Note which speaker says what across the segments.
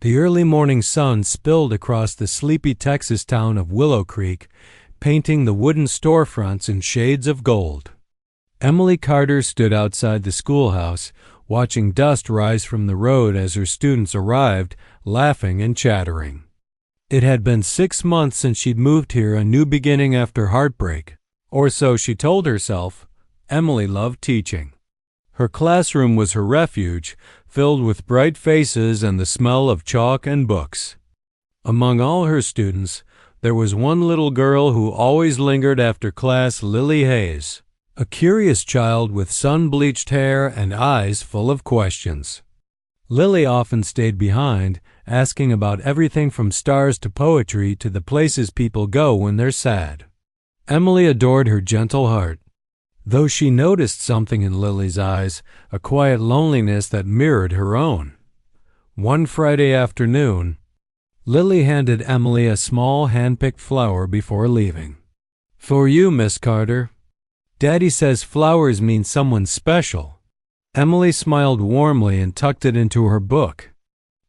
Speaker 1: The early morning sun spilled across the sleepy Texas town of Willow Creek, painting the wooden storefronts in shades of gold. Emily Carter stood outside the schoolhouse, watching dust rise from the road as her students arrived, laughing and chattering. It had been 6 months since she'd moved here, a new beginning after heartbreak. Or so she told herself. Emily loved teaching. Her classroom was her refuge, filled with bright faces and the smell of chalk and books. Among all her students, there was one little girl who always lingered after class, Lily Hayes, a curious child with sun-bleached hair and eyes full of questions. Lily often stayed behind, asking about everything from stars to poetry to the places people go when they're sad. Emily adored her gentle heart, though she noticed something in Lily's eyes, a quiet loneliness that mirrored her own. One Friday afternoon, Lily handed Emily a small hand-picked flower before leaving. "For you, Miss Carter. Daddy says flowers mean someone special." Emily smiled warmly and tucked it into her book,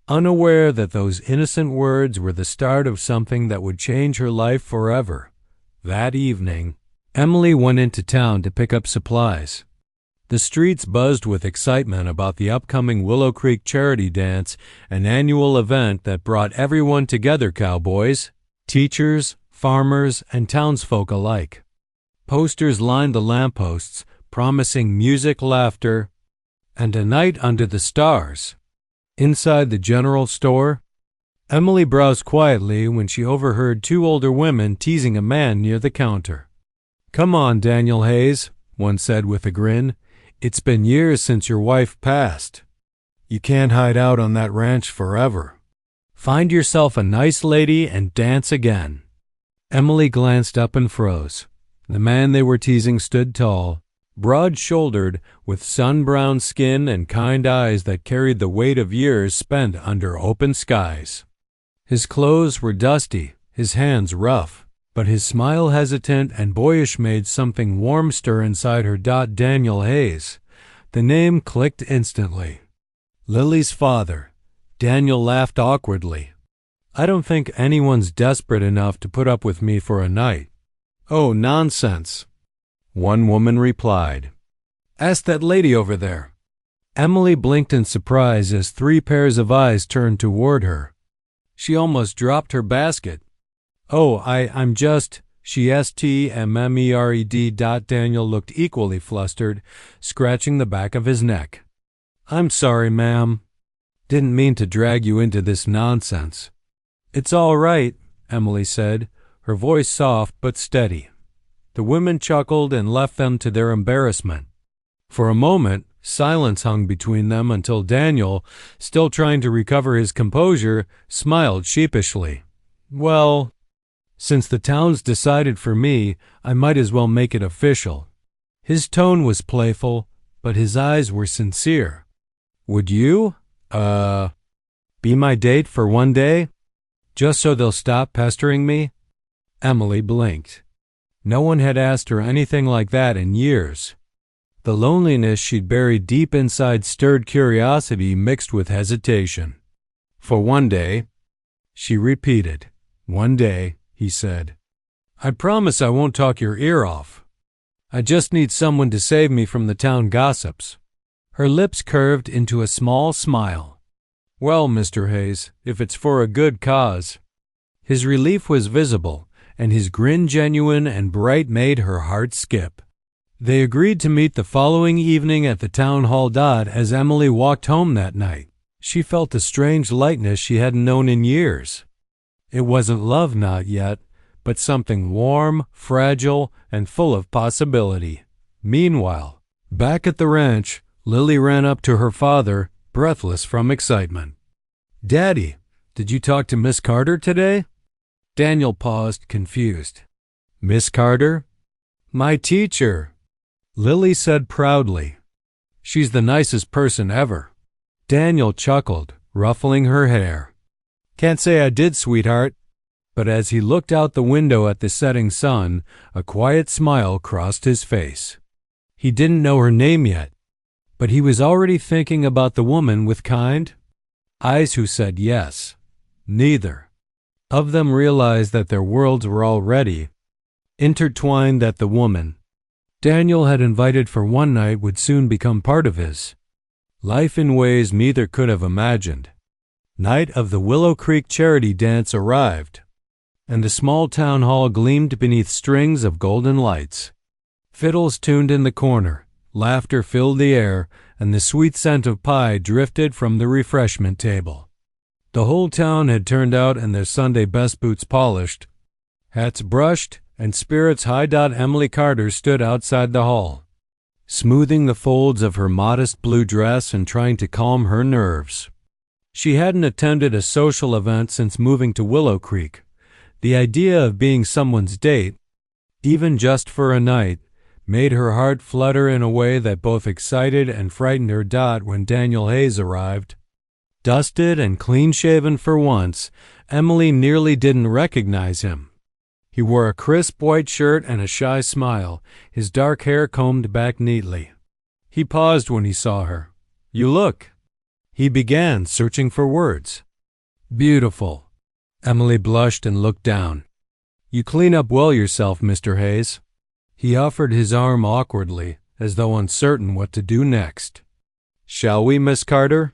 Speaker 1: unaware that those innocent words were the start of something that would change her life forever. That evening, Emily went into town to pick up supplies. The streets buzzed with excitement about the upcoming Willow Creek Charity Dance, an annual event that brought everyone together, cowboys, teachers, farmers, and townsfolk alike. Posters lined the lampposts, promising music, laughter, and a night under the stars. Inside the general store, Emily browsed quietly when she overheard 2 older women teasing a man near the counter. "Come on, Daniel Hayes," one said with a grin. "It's been years since your wife passed. You can't hide out on that ranch forever. Find yourself a nice lady and dance again." Emily glanced up and froze. The man they were teasing stood tall, broad-shouldered, with sun-browned skin and kind eyes that carried the weight of years spent under open skies. His clothes were dusty, his hands rough, but his smile hesitant and boyish made something warm stir inside her. Daniel Hayes. The name clicked instantly. Lily's father. Daniel laughed awkwardly. "I don't think anyone's desperate enough to put up with me for a night." "Oh, nonsense," one woman replied. "Ask that lady over there." Emily blinked in surprise as 3 pairs of eyes turned toward her. She almost dropped her basket. "Oh, I'm just," she stmmered. Daniel looked equally flustered, scratching the back of his neck. "I'm sorry, ma'am. Didn't mean to drag you into this nonsense." "It's all right," Emily said, her voice soft but steady. The women chuckled and left them to their embarrassment. For a moment, silence hung between them until Daniel, still trying to recover his composure, smiled sheepishly. "Well, since the town's decided for me, I might as well make it official." His tone was playful, but his eyes were sincere. "Would you, be my date for one day? Just so they'll stop pestering me?" Emily blinked. No one had asked her anything like that in years. The loneliness she'd buried deep inside stirred curiosity mixed with hesitation. "For one day," she repeated. "One day," he said. "I promise I won't talk your ear off. I just need someone to save me from the town gossips." Her lips curved into a small smile. "Well, Mr. Hayes, if it's for a good cause." His relief was visible, and his grin genuine and bright made her heart skip. They agreed to meet the following evening at the town hall. As Emily walked home that night, she felt a strange lightness she hadn't known in years. It wasn't love, not yet, but something warm, fragile, and full of possibility. Meanwhile, back at the ranch, Lily ran up to her father, breathless from excitement. "Daddy, did you talk to Miss Carter today?" Daniel paused, confused. "Miss Carter?" "My teacher," Lily said proudly. "She's the nicest person ever." Daniel chuckled, ruffling her hair. "Can't say I did, sweetheart." But as he looked out the window at the setting sun, a quiet smile crossed his face. He didn't know her name yet, but he was already thinking about the woman with kind eyes who said yes. Neither of them realized that their worlds were already intertwined, that the woman Daniel had invited for one night would soon become part of his life in ways neither could have imagined. Night of the Willow Creek Charity Dance arrived, and the small town hall gleamed beneath strings of golden lights. Fiddles tuned in the corner, laughter filled the air, and the sweet scent of pie drifted from the refreshment table. The whole town had turned out and their Sunday best boots polished, hats brushed, and spirits high. Emily Carter stood outside the hall, smoothing the folds of her modest blue dress and trying to calm her nerves. She hadn't attended a social event since moving to Willow Creek. The idea of being someone's date, even just for a night, made her heart flutter in a way that both excited and frightened her. When Daniel Hayes arrived, dusted and clean-shaven for once, Emily nearly didn't recognize him. He wore a crisp white shirt and a shy smile, his dark hair combed back neatly. He paused when he saw her. "You look," he began, searching for words. "Beautiful." Emily blushed and looked down. "You clean up well yourself, Mr. Hayes." He offered his arm awkwardly, as though uncertain what to do next. "Shall we, Miss Carter?"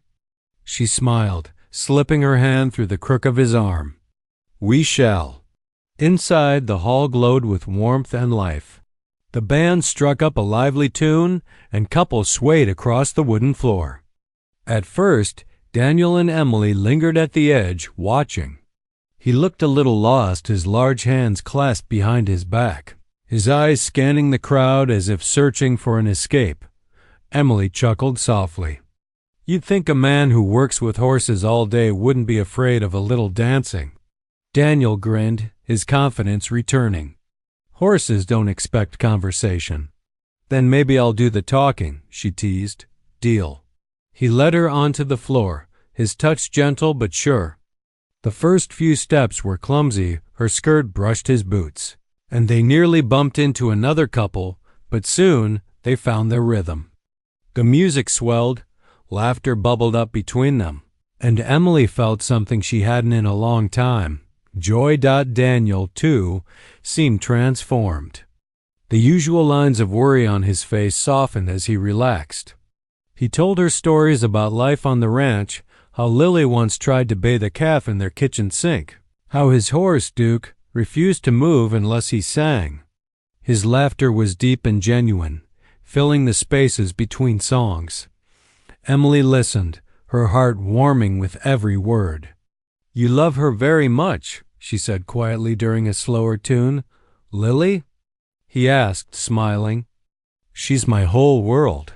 Speaker 1: She smiled, slipping her hand through the crook of his arm. "We shall." Inside, the hall glowed with warmth and life. The band struck up a lively tune, and couples swayed across the wooden floor. At first, Daniel and Emily lingered at the edge, watching. He looked a little lost, his large hands clasped behind his back, his eyes scanning the crowd as if searching for an escape. Emily chuckled softly. "You'd think a man who works with horses all day wouldn't be afraid of a little dancing." Daniel grinned, his confidence returning. "Horses don't expect conversation." "Then maybe I'll do the talking," she teased. "Deal." He led her onto the floor, his touch gentle but sure. The first few steps were clumsy, her skirt brushed his boots, and they nearly bumped into another couple, but soon they found their rhythm. The music swelled, laughter bubbled up between them, and Emily felt something she hadn't in a long time. Joy. Daniel, too, seemed transformed. The usual lines of worry on his face softened as he relaxed. He told her stories about life on the ranch, how Lily once tried to bathe a calf in their kitchen sink, how his horse, Duke, refused to move unless he sang. His laughter was deep and genuine, filling the spaces between songs. Emily listened, her heart warming with every word. "You love her very much," she said quietly during a slower tune. "Lily?" he asked, smiling. "She's my whole world.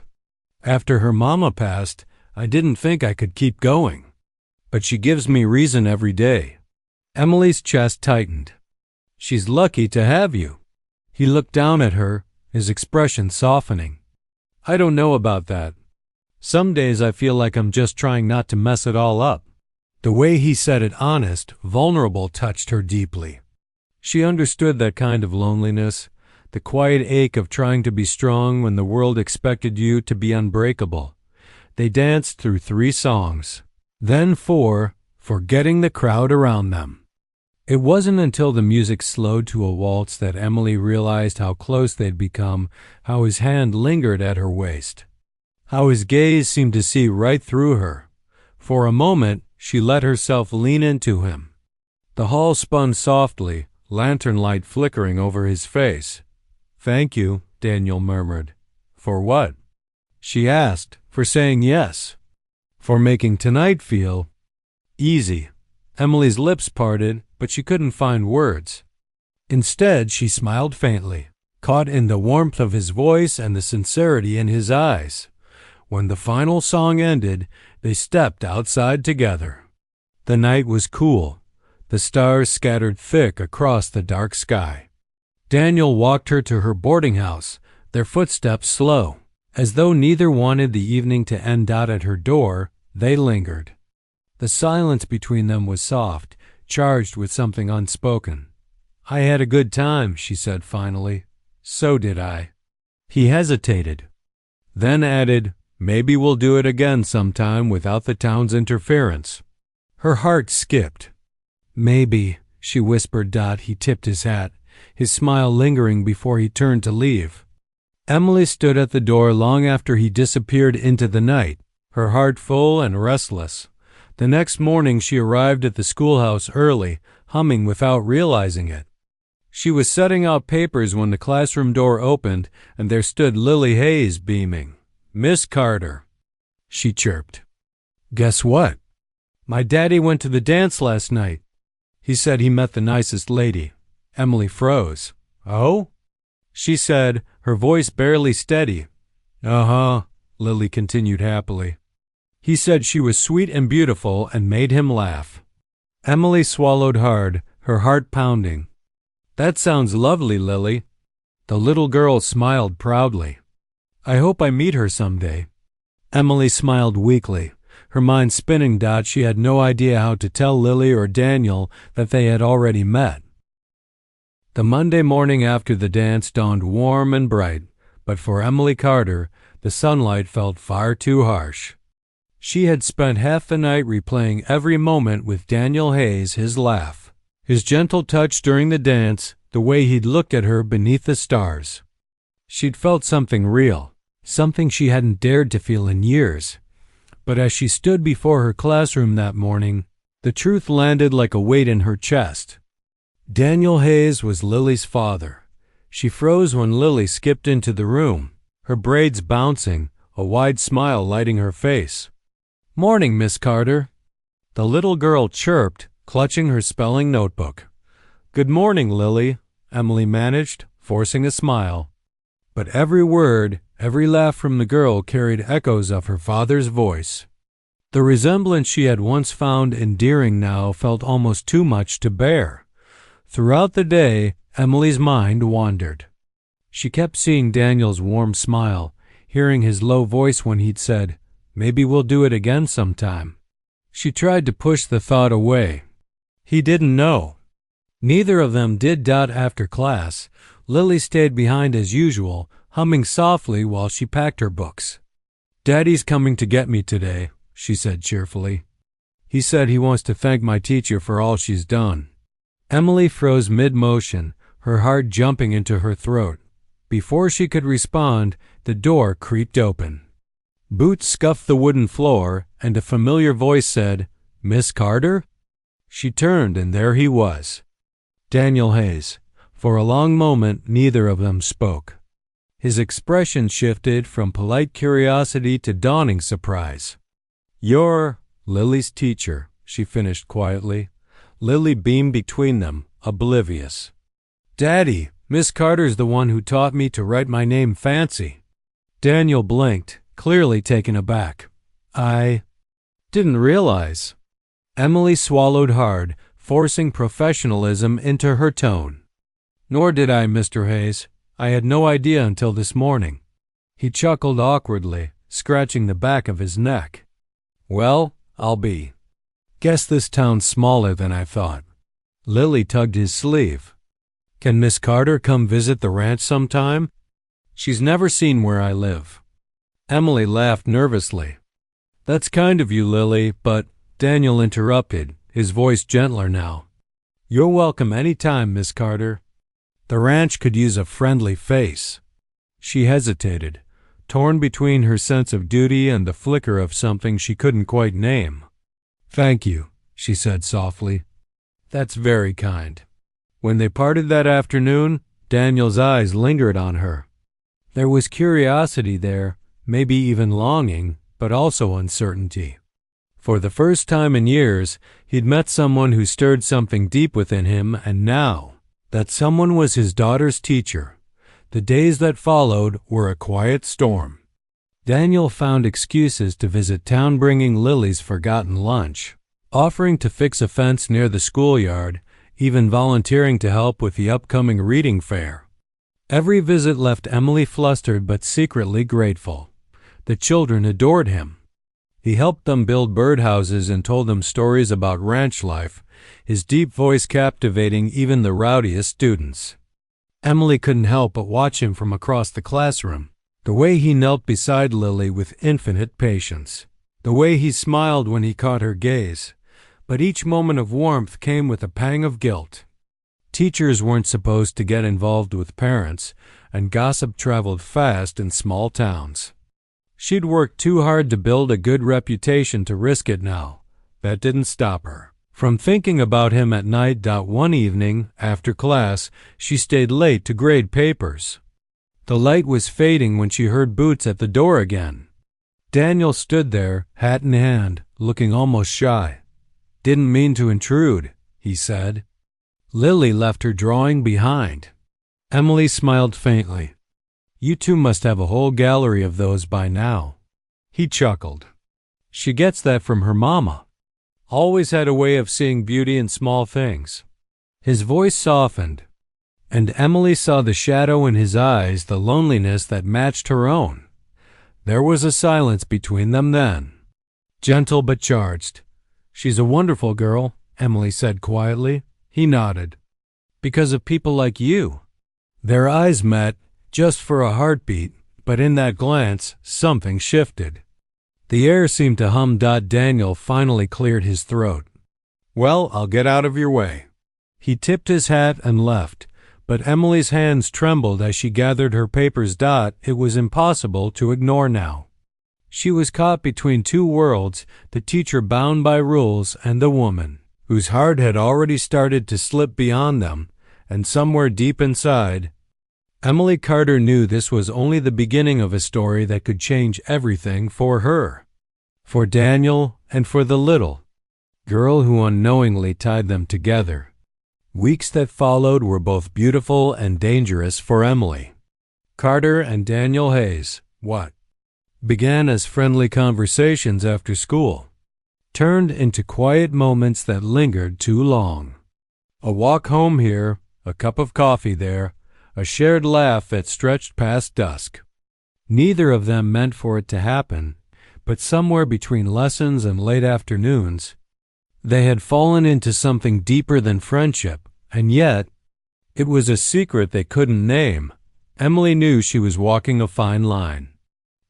Speaker 1: After her mama passed, I didn't think I could keep going. But she gives me reason every day." Emily's chest tightened. "She's lucky to have you." He looked down at her, his expression softening. "I don't know about that. Some days I feel like I'm just trying not to mess it all up." The way he said it, honest, vulnerable, touched her deeply. She understood that kind of loneliness, the quiet ache of trying to be strong when the world expected you to be unbreakable. They danced through 3 songs, then 4, forgetting the crowd around them. It wasn't until the music slowed to a waltz that Emily realized how close they'd become, how his hand lingered at her waist, how his gaze seemed to see right through her. For a moment, she let herself lean into him. The hall spun softly, lantern light flickering over his face. "Thank you," Daniel murmured. "For what?" She asked. "For saying yes. For making tonight feel easy." Emily's lips parted, but she couldn't find words. Instead, she smiled faintly, caught in the warmth of his voice and the sincerity in his eyes. When the final song ended, they stepped outside together. The night was cool, the stars scattered thick across the dark sky. Daniel walked her to her boarding house, their footsteps slow. As though neither wanted the evening to end. At her door, they lingered. The silence between them was soft, charged with something unspoken. "I had a good time," she said finally. "So did I." He hesitated, then added, "Maybe we'll do it again sometime without the town's interference." Her heart skipped. "Maybe," she whispered. He tipped his hat, his smile lingering before he turned to leave. Emily stood at the door long after he disappeared into the night, her heart full and restless. The next morning she arrived at the schoolhouse early, humming without realizing it. She was setting out papers when the classroom door opened, and there stood Lily Hayes, beaming. "Miss Carter," she chirped. "Guess what? My daddy went to the dance last night. He said he met the nicest lady." Emily froze. "Oh?" she said, her voice barely steady. "Uh-huh," Lily continued happily. "He said she was sweet and beautiful and made him laugh." Emily swallowed hard, her heart pounding. "That sounds lovely, Lily." The little girl smiled proudly. "I hope I meet her someday." Emily smiled weakly, her mind spinning. She had no idea how to tell Lily or Daniel that they had already met. The Monday morning after the dance dawned warm and bright, but for Emily Carter, the sunlight felt far too harsh. She had spent half the night replaying every moment with Daniel Hayes, his laugh, his gentle touch during the dance, the way he'd looked at her beneath the stars. She'd felt something real, something she hadn't dared to feel in years. But as she stood before her classroom that morning, the truth landed like a weight in her chest. Daniel Hayes was Lily's father. She froze when Lily skipped into the room, her braids bouncing, a wide smile lighting her face. "Morning, Miss Carter," the little girl chirped, clutching her spelling notebook. "Good morning, Lily," Emily managed, forcing a smile. But every word, every laugh from the girl carried echoes of her father's voice. The resemblance she had once found endearing now felt almost too much to bear. Throughout the day, Emily's mind wandered. She kept seeing Daniel's warm smile, hearing his low voice when he'd said, "Maybe we'll do it again sometime." She tried to push the thought away. He didn't know. Neither of them did. After class, Lily stayed behind as usual, humming softly while she packed her books. "Daddy's coming to get me today," she said cheerfully. "He said he wants to thank my teacher for all she's done." Emily froze mid-motion, her heart jumping into her throat. Before she could respond, the door creaked open. Boots scuffed the wooden floor, and a familiar voice said, "Miss Carter?" She turned, and there he was, Daniel Hayes. For a long moment, neither of them spoke. His expression shifted from polite curiosity to dawning surprise. "You're Lily's teacher," she finished quietly. Lily beamed between them, oblivious. "Daddy, Miss Carter's the one who taught me to write my name fancy." Daniel blinked, clearly taken aback. "I didn't realize." Emily swallowed hard, forcing professionalism into her tone. "Nor did I, Mr. Hayes. I had no idea until this morning." He chuckled awkwardly, scratching the back of his neck. "Well, I'll be. Guess this town's smaller than I thought." Lily tugged his sleeve. "Can Miss Carter come visit the ranch sometime? She's never seen where I live." Emily laughed nervously. "That's kind of you, Lily, but—" Daniel interrupted, his voice gentler now. "You're welcome any time, Miss Carter. The ranch could use a friendly face." She hesitated, torn between her sense of duty and the flicker of something she couldn't quite name. "Thank you," she said softly. "That's very kind." When they parted that afternoon, Daniel's eyes lingered on her. There was curiosity there, maybe even longing, but also uncertainty. For the first time in years, he'd met someone who stirred something deep within him, and now, that someone was his daughter's teacher. The days that followed were a quiet storm. Daniel found excuses to visit town, bringing Lily's forgotten lunch, offering to fix a fence near the schoolyard, even volunteering to help with the upcoming reading fair. Every visit left Emily flustered but secretly grateful. The children adored him. He helped them build birdhouses and told them stories about ranch life, his deep voice captivating even the rowdiest students. Emily couldn't help but watch him from across the classroom. The way he knelt beside Lily with infinite patience. The way he smiled when he caught her gaze. but each moment of warmth came with a pang of guilt. Teachers weren't supposed to get involved with parents, and gossip traveled fast in small towns. She'd worked too hard to build a good reputation to risk it now. That didn't stop her from thinking about him at night. One evening, after class, she stayed late to grade papers. The light was fading when she heard boots at the door again. Daniel stood there, hat in hand, looking almost shy. "Didn't mean to intrude," he said. Lily left her drawing behind. Emily smiled faintly. "You two must have a whole gallery of those by now." He chuckled. "She gets that from her mama. Always had a way of seeing beauty in small things." His voice softened, and Emily saw the shadow in his eyes, the loneliness that matched her own. There was a silence between them then, gentle but charged. "She's a wonderful girl," Emily said quietly. He nodded. "Because of people like you." Their eyes met, just for a heartbeat, but in that glance, something shifted. The air seemed to hum. Daniel finally cleared his throat. "Well, I'll get out of your way." He tipped his hat and left, but Emily's hands trembled as she gathered her papers. It was impossible to ignore now. She was caught between two worlds, the teacher bound by rules and the woman, whose heart had already started to slip beyond them, and somewhere deep inside, Emily Carter knew this was only the beginning of a story that could change everything for her, for Daniel, and for the little girl who unknowingly tied them together. Weeks that followed were both beautiful and dangerous for Emily. Carter and Daniel Hayes, what began as friendly conversations after school, turned into quiet moments that lingered too long. A walk home here, a cup of coffee there, a shared laugh that stretched past dusk. Neither of them meant for it to happen, but somewhere between lessons and late afternoons, they had fallen into something deeper than friendship, and yet it was a secret they couldn't name. Emily knew she was walking a fine line.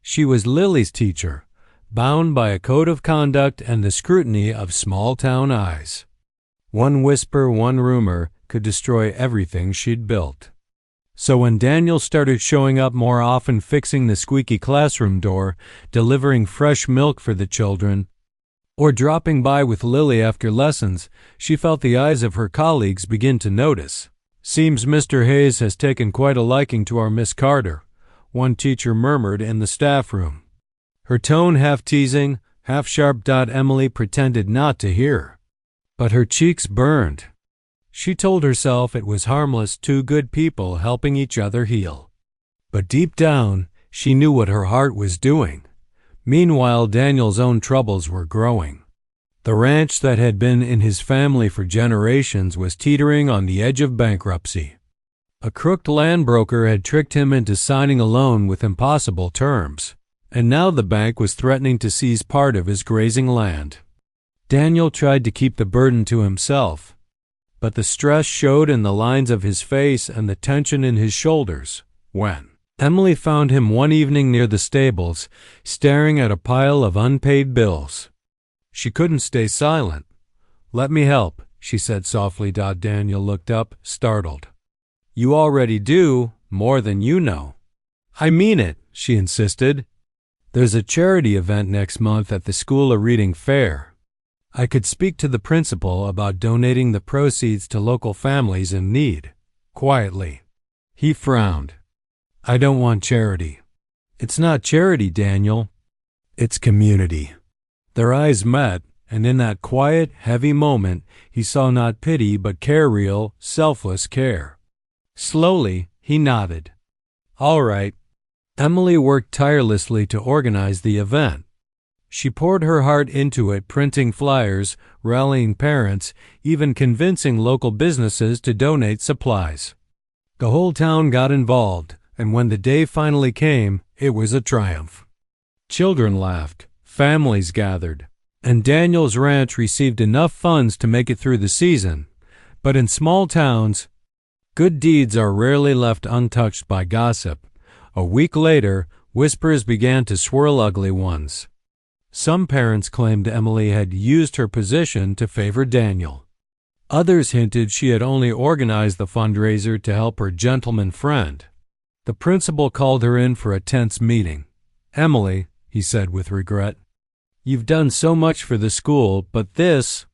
Speaker 1: She was Lily's teacher, bound by a code of conduct and the scrutiny of small-town eyes. One whisper, one rumor, could destroy everything she'd built. So when Daniel started showing up more often, fixing the squeaky classroom door, delivering fresh milk for the children, or dropping by with Lily after lessons, she felt the eyes of her colleagues begin to notice. "Seems Mr. Hayes has taken quite a liking to our Miss Carter," one teacher murmured in the staff room. Her tone half teasing, half sharp. Emily pretended not to hear, but her cheeks burned. She told herself it was harmless, two good people helping each other heal. But deep down, she knew what her heart was doing. Meanwhile, Daniel's own troubles were growing. The ranch that had been in his family for generations was teetering on the edge of bankruptcy. A crooked land broker had tricked him into signing a loan with impossible terms, and now the bank was threatening to seize part of his grazing land. Daniel tried to keep the burden to himself, but the stress showed in the lines of his face and the tension in his shoulders when Emily found him one evening near the stables, staring at a pile of unpaid bills. She couldn't stay silent. "Let me help," she said softly. Daniel looked up, startled. "You already do, more than you know." "I mean it," she insisted. "There's a charity event next month at the school, a reading fair. I could speak to the principal about donating the proceeds to local families in need." Quietly, he frowned. "I don't want charity." "It's not charity, Daniel. It's community." Their eyes met, and in that quiet, heavy moment, he saw not pity but care, real, selfless care. Slowly, he nodded. "All right." Emily worked tirelessly to organize the event. She poured her heart into it, printing flyers, rallying parents, even convincing local businesses to donate supplies. The whole town got involved, and when the day finally came, it was a triumph. Children laughed, families gathered, and Daniel's ranch received enough funds to make it through the season. But in small towns, good deeds are rarely left untouched by gossip. A week later, whispers began to swirl, ugly ones. Some parents claimed Emily had used her position to favor Daniel. Others hinted she had only organized the fundraiser to help her gentleman friend. The principal called her in for a tense meeting. "Emily," he said with regret, "you've done so much for the school, but this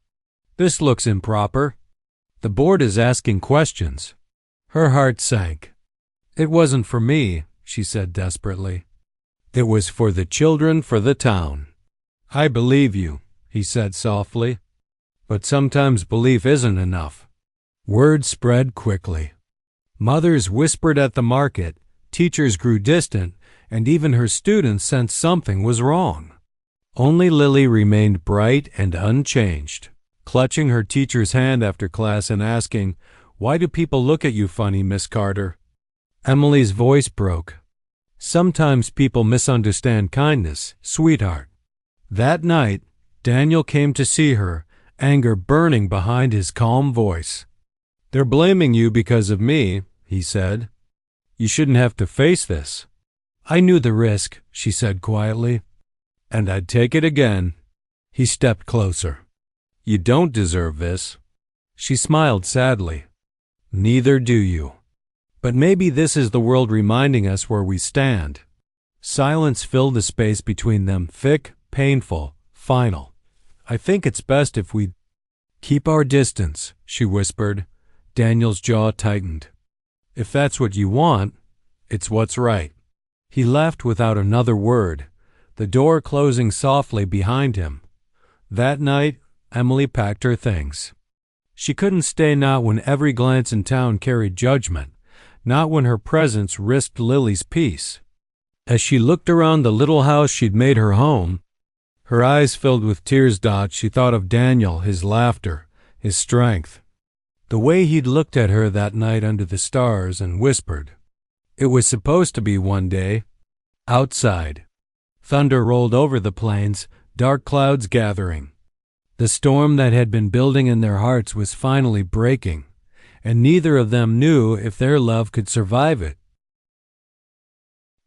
Speaker 1: looks improper. The board is asking questions." Her heart sank. "It wasn't for me," she said desperately. "It was for the children, for the town." "I believe you," he said softly, "but sometimes belief isn't enough." Word spread quickly. Mothers whispered at the market, teachers grew distant, and even her students sensed something was wrong. Only Lily remained bright and unchanged, clutching her teacher's hand after class and asking, "Why do people look at you funny, Miss Carter?" Emily's voice broke. "Sometimes people misunderstand kindness, sweetheart." That night, Daniel came to see her, anger burning behind his calm voice. "They're blaming you because of me," he said. "You shouldn't have to face this." "I knew the risk," she said quietly. "And I'd take it again." He stepped closer. "You don't deserve this." She smiled sadly. "Neither do you. But maybe this is the world reminding us where we stand." Silence filled the space between them, thick, painful, final. "I think it's best if we keep our distance," she whispered. Daniel's jaw tightened. "If that's what you want, it's what's right." He left without another word, the door closing softly behind him. That night, Emily packed her things. She couldn't stay, not when every glance in town carried judgment, not when her presence risked Lily's peace. As she looked around the little house she'd made her home, her eyes filled with tears. She thought of Daniel, his laughter, his strength, the way he'd looked at her that night under the stars and whispered. It was supposed to be one day. Outside, thunder rolled over the plains, dark clouds gathering. The storm that had been building in their hearts was finally breaking, and neither of them knew if their love could survive it.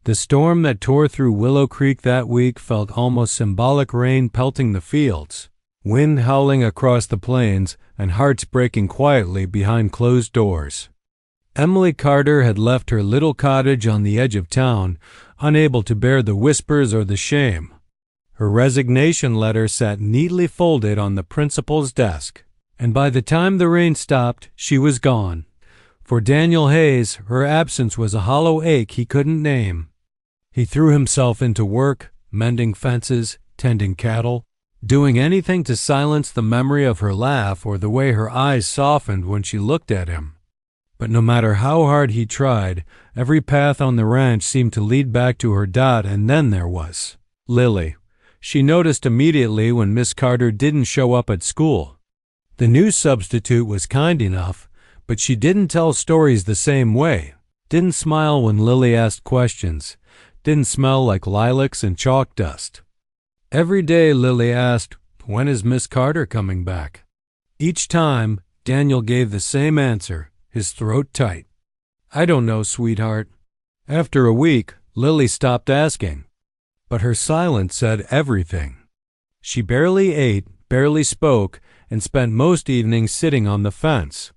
Speaker 1: The storm that tore through Willow Creek that week felt almost symbolic, rain pelting the fields, wind howling across the plains, and hearts breaking quietly behind closed doors. Emily Carter had left her little cottage on the edge of town, unable to bear the whispers or the shame. Her resignation letter sat neatly folded on the principal's desk, and by the time the rain stopped, she was gone. For Daniel Hayes, her absence was a hollow ache he couldn't name. He threw himself into work, mending fences, tending cattle, doing anything to silence the memory of her laugh or the way her eyes softened when she looked at him. But no matter how hard he tried, every path on the ranch seemed to lead back to her. And then there was Lily. She noticed immediately when Miss Carter didn't show up at school. The new substitute was kind enough, but she didn't tell stories the same way, didn't smile when Lily asked questions, didn't smell like lilacs and chalk dust. Every day Lily asked, "When is Miss Carter coming back?" Each time, Daniel gave the same answer, his throat tight. "I don't know, sweetheart." After a week, Lily stopped asking, but her silence said everything. She barely ate, barely spoke, and spent most evenings sitting on the fence,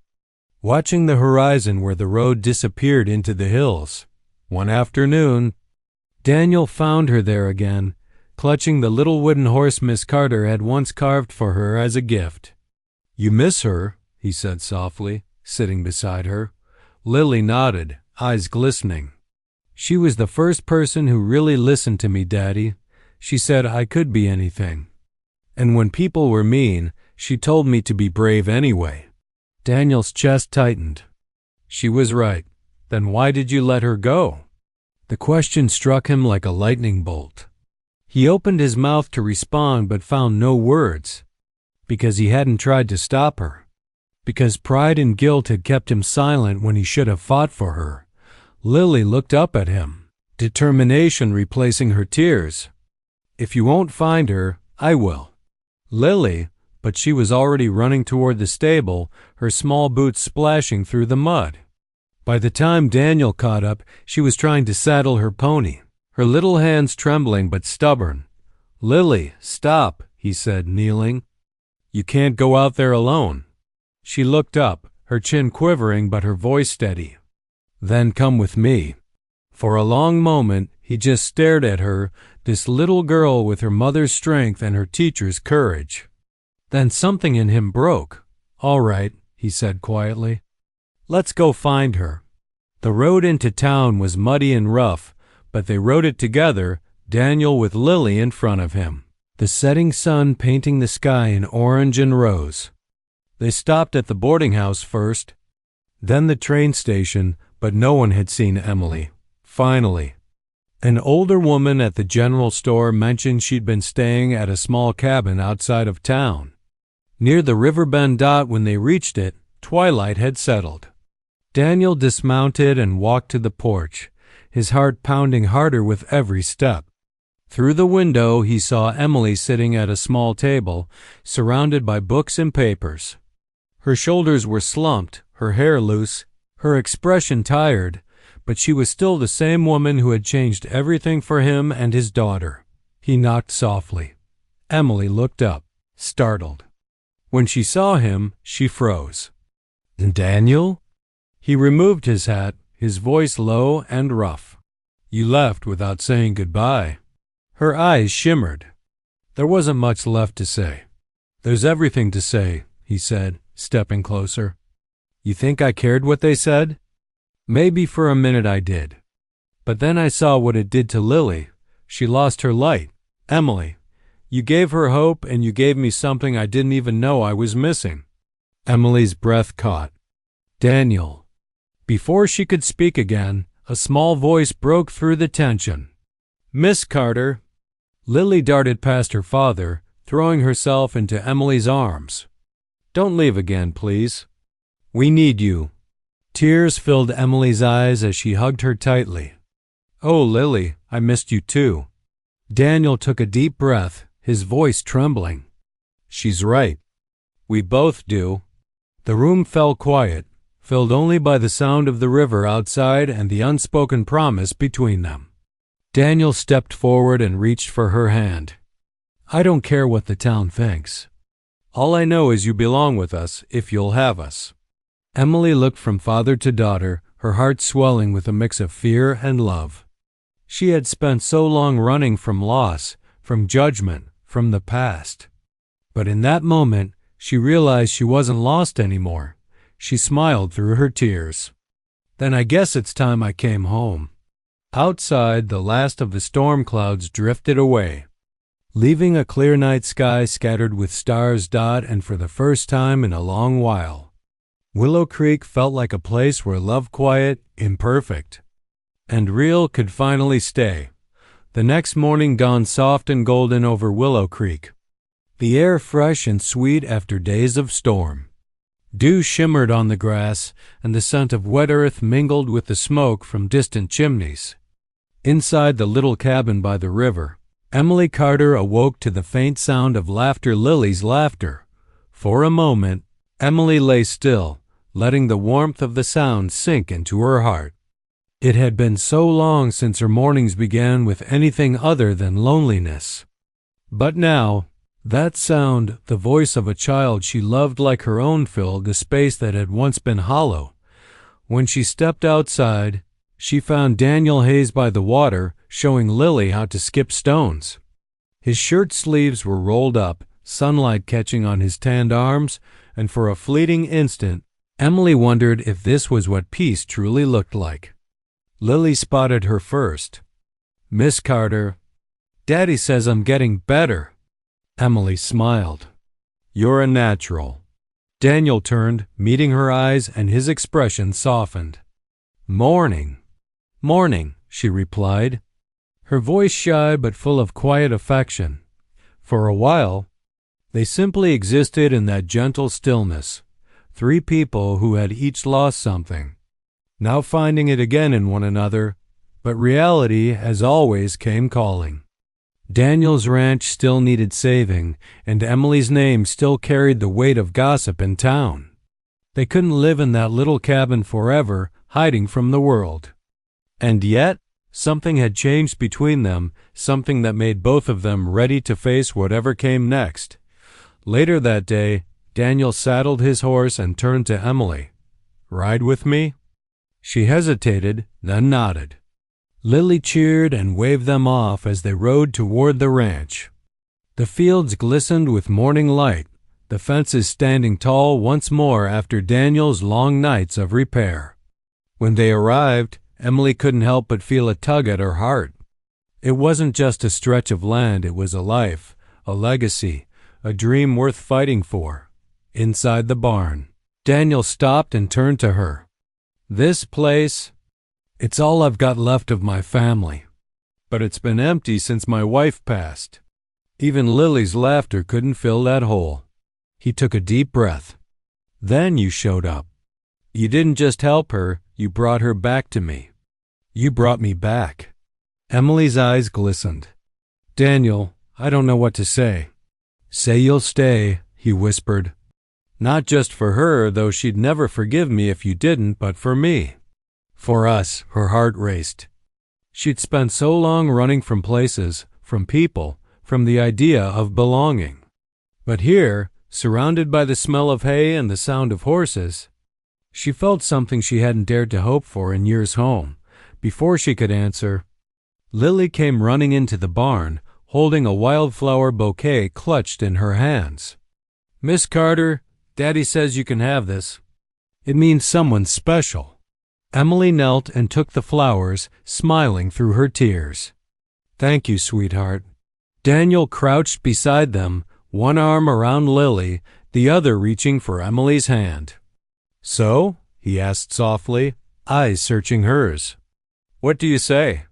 Speaker 1: watching the horizon where the road disappeared into the hills. One afternoon, Daniel found her there again, clutching the little wooden horse Miss Carter had once carved for her as a gift. "You miss her?" he said softly, sitting beside her. Lily nodded, eyes glistening. "She was the first person who really listened to me, Daddy. She said I could be anything. And when people were mean, she told me to be brave anyway." Daniel's chest tightened. She was right. Then why did you let her go? The question struck him like a lightning bolt. He opened his mouth to respond but found no words. Because he hadn't tried to stop her. Because pride and guilt had kept him silent when he should have fought for her. Lily looked up at him, determination replacing her tears. "If you won't find her, I will." Lily, but she was already running toward the stable, her small boots splashing through the mud. By the time Daniel caught up, she was trying to saddle her pony, her little hands trembling but stubborn. "Lily, stop," he said, kneeling. "You can't go out there alone." She looked up, her chin quivering but her voice steady. "Then come with me." For a long moment he just stared at her, this little girl with her mother's strength and her teacher's courage. Then something in him broke. "All right," he said quietly. "Let's go find her." The road into town was muddy and rough, but they rode it together, Daniel with Lily in front of him, the setting sun painting the sky in orange and rose. They stopped at the boarding house first, then the train station, but no one had seen Emily. Finally, an older woman at the general store mentioned she'd been staying at a small cabin outside of town. Near the riverbend dot when they reached it, twilight had settled. Daniel dismounted and walked to the porch, his heart pounding harder with every step. Through the window he saw Emily sitting at a small table, surrounded by books and papers. Her shoulders were slumped, her hair loose, her expression tired, but she was still the same woman who had changed everything for him and his daughter. He knocked softly. Emily looked up, startled. When she saw him, she froze. "Daniel?" He removed his hat, his voice low and rough. "You left without saying goodbye." Her eyes shimmered. There wasn't much left to say. "There's everything to say," he said, stepping closer. "You think I cared what they said?" "Maybe for a minute I did. But then I saw what it did to Lily. She lost her light. Emily, you gave her hope and you gave me something I didn't even know I was missing." Emily's breath caught. "Daniel." Before she could speak again, a small voice broke through the tension. "Miss Carter." Lily darted past her father, throwing herself into Emily's arms. "Don't leave again, please. We need you." Tears filled Emily's eyes as she hugged her tightly. "Oh, Lily, I missed you too." Daniel took a deep breath, his voice trembling. "She's right. We both do." The room fell quiet, filled only by the sound of the river outside and the unspoken promise between them. Daniel stepped forward and reached for her hand. "I don't care what the town thinks. All I know is you belong with us if you'll have us." Emily looked from father to daughter, her heart swelling with a mix of fear and love. She had spent so long running from loss, from judgment, from the past. But in that moment, she realized she wasn't lost anymore. She smiled through her tears. "Then I guess it's time I came home." Outside, the last of the storm clouds drifted away, leaving a clear night sky scattered with stars and for the first time in a long while, Willow Creek felt like a place where love quiet, imperfect, and real could finally stay. The next morning dawned soft and golden over Willow Creek, the air fresh and sweet after days of storm. Dew shimmered on the grass, and the scent of wet earth mingled with the smoke from distant chimneys. Inside the little cabin by the river, Emily Carter awoke to the faint sound of Lily's laughter. For a moment, Emily lay still, letting the warmth of the sound sink into her heart. It had been so long since her mornings began with anything other than loneliness. But now, that sound, the voice of a child she loved like her own, filled the space that had once been hollow. When she stepped outside, she found Daniel Hayes by the water, showing Lily how to skip stones. His shirt sleeves were rolled up, sunlight catching on his tanned arms, and for a fleeting instant, Emily wondered if this was what peace truly looked like. Lily spotted her first. "Miss Carter, Daddy says I'm getting better." Emily smiled. "You're a natural." Daniel turned, meeting her eyes, and his expression softened. "Morning." "Morning," she replied, her voice shy but full of quiet affection. For a while, they simply existed in that gentle stillness, three people who had each lost something, now finding it again in one another, but reality, as always, came calling. Daniel's ranch still needed saving, and Emily's name still carried the weight of gossip in town. They couldn't live in that little cabin forever, hiding from the world. And yet, Something had changed between them, something that made both of them ready to face whatever came next. Later that day, Daniel saddled his horse and turned to Emily. "Ride with me?" She hesitated, then nodded. Lily cheered and waved them off as they rode toward the ranch. The fields glistened with morning light, the fences standing tall once more after Daniel's long nights of repair. When they arrived, Emily couldn't help but feel a tug at her heart. It wasn't just a stretch of land, it was a life, a legacy, a dream worth fighting for. Inside the barn, Daniel stopped and turned to her. "This place, it's all I've got left of my family. But it's been empty since my wife passed. Even Lily's laughter couldn't fill that hole." He took a deep breath. "Then you showed up. You didn't just help her, you brought her back to me. You brought me back." Emily's eyes glistened. "Daniel, I don't know what to say." "Say you'll stay," he whispered. "Not just for her, though she'd never forgive me if you didn't, but for me. For us." Her heart raced. She'd spent so long running from places, from people, from the idea of belonging. But here, surrounded by the smell of hay and the sound of horses, she felt something she hadn't dared to hope for in years home. Before she could answer, Lily came running into the barn, holding a wildflower bouquet clutched in her hands. "Miss Carter, Daddy says you can have this. It means someone special." Emily knelt and took the flowers, smiling through her tears. "Thank you, sweetheart." Daniel crouched beside them, one arm around Lily, the other reaching for Emily's hand. "So?" he asked softly, eyes searching hers. "What do you say?"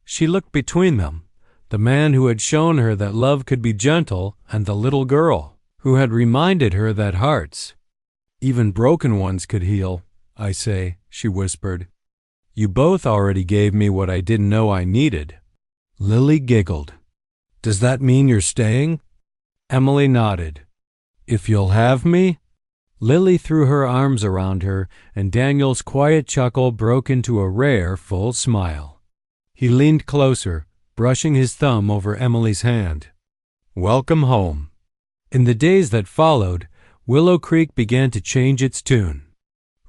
Speaker 1: She looked between them, the man who had shown her that love could be gentle, and the little girl who had reminded her that hearts, even broken ones, could heal. "I say," she whispered. "You both already gave me what I didn't know I needed." Lily giggled. "Does that mean you're staying?" Emily nodded. "If you'll have me?" Lily threw her arms around her, and Daniel's quiet chuckle broke into a rare, full smile. He leaned closer, brushing his thumb over Emily's hand. "Welcome home." In the days that followed, Willow Creek began to change its tune.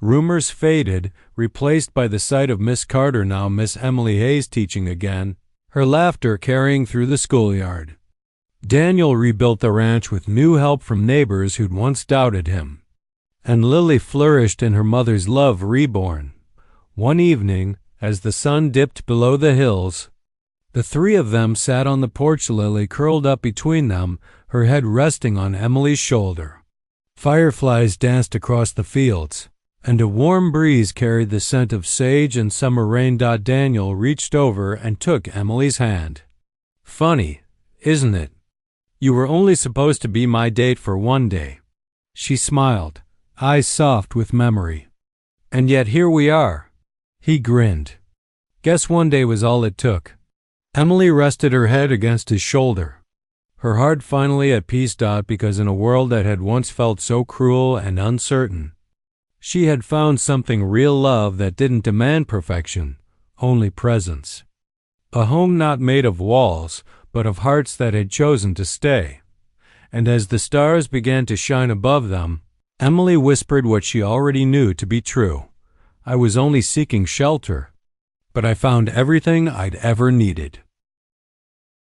Speaker 1: Rumors faded, replaced by the sight of Miss Carter, now Miss Emily Hayes, teaching again, her laughter carrying through the schoolyard. Daniel rebuilt the ranch with new help from neighbors who'd once doubted him. And Lily flourished in her mother's love reborn. One evening, as the sun dipped below the hills, the three of them sat on the porch, Lily curled up between them, her head resting on Emily's shoulder. Fireflies danced across the fields, and a warm breeze carried the scent of sage and summer rain. Daniel reached over and took Emily's hand. "Funny, isn't it? You were only supposed to be my date for one day." She smiled, eyes soft with memory. "And yet here we are." He grinned. "Guess one day was all it took." Emily rested her head against his shoulder, her heart finally at peace. Because in a world that had once felt so cruel and uncertain, she had found something real love that didn't demand perfection, only presence. A home not made of walls, but of hearts that had chosen to stay. And as the stars began to shine above them, Emily whispered what she already knew to be true. "I was only seeking shelter, but I found everything I'd ever needed."